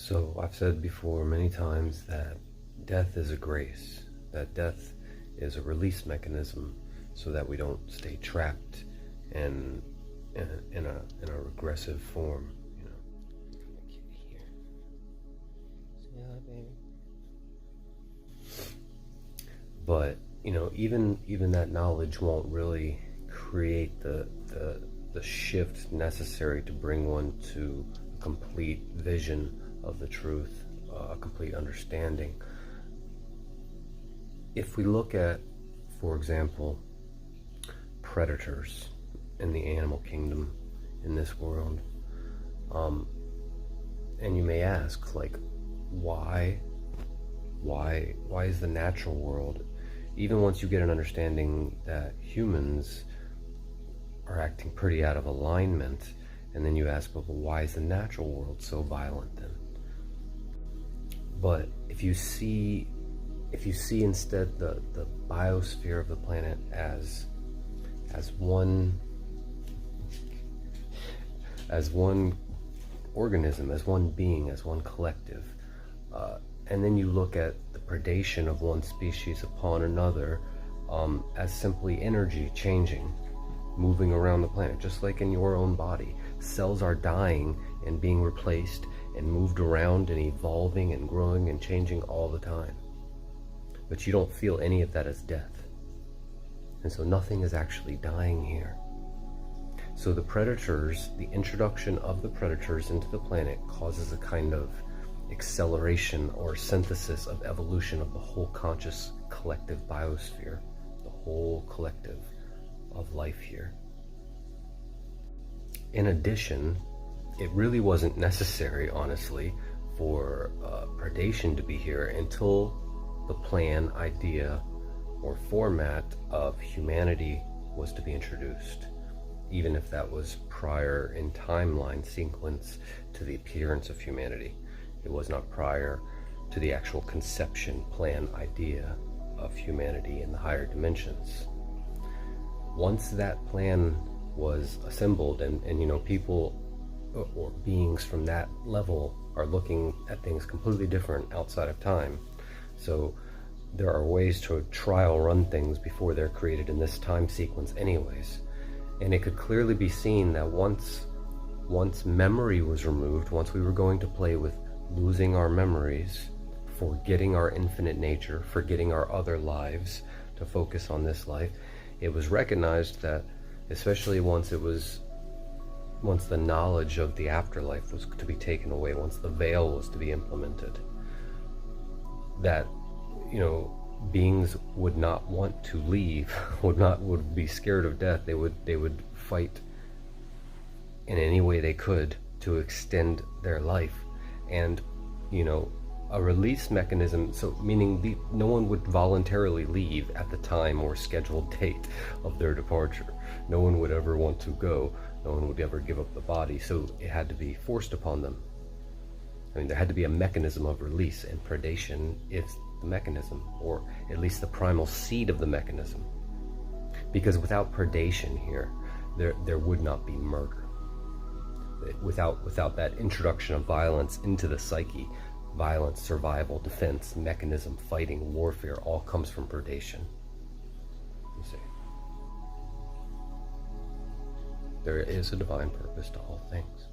So I've said before many times that death is a grace, that death is a release mechanism so that we don't stay trapped in a regressive form, you know. Kitty here. Say hi, baby. But even that knowledge won't really create the shift necessary to bring one to a complete vision of the truth, a complete understanding. If we look at, for example, predators in the animal kingdom in this world, and you may ask, like, why is the natural world, even once you get an understanding that humans are acting pretty out of alignment, and then you ask, well, why is the natural world so violent then? But if you see instead the biosphere of the planet as one organism, as one being, as one collective, and then you look at the predation of one species upon another as simply energy changing, moving around the planet, just like in your own body. Cells are dying and being replaced and moved around and evolving and growing and changing all the time. But you don't feel any of that as death. And so nothing is actually dying here. So the predators, the introduction of the predators into the planet causes a kind of acceleration or synthesis of evolution of the whole conscious collective biosphere, the whole collective of life here. In addition, it really wasn't necessary, honestly, for predation to be here until the plan, idea, or format of humanity was to be introduced, even if that was prior in timeline sequence to the appearance of humanity. It was not prior to the actual conception, plan, idea of humanity in the higher dimensions. Once that plan was assembled and people or beings from that level are looking at things completely different outside of time. So there are ways to trial run things before they're created in this time sequence anyways. And it could clearly be seen that once memory was removed, once we were going to play with losing our memories, forgetting our infinite nature, forgetting our other lives to focus on this life, it was recognized that, especially once the knowledge of the afterlife was to be taken away, once the veil was to be implemented, that beings would not want to leave, would be scared of death. They would fight in any way they could to extend their life. And a release mechanism, so meaning no one would voluntarily leave at the time or scheduled date of their departure. No one would ever want to go. No one would ever give up the body. So it had to be forced upon them. I mean, there had to be a mechanism of release, and predation is the mechanism, or at least the primal seed of the mechanism. Because without predation here, there would not be murder. Without that introduction of violence into the psyche, violence, survival, defense, mechanism, fighting, warfare, all comes from predation. You see, there is a divine purpose to all things.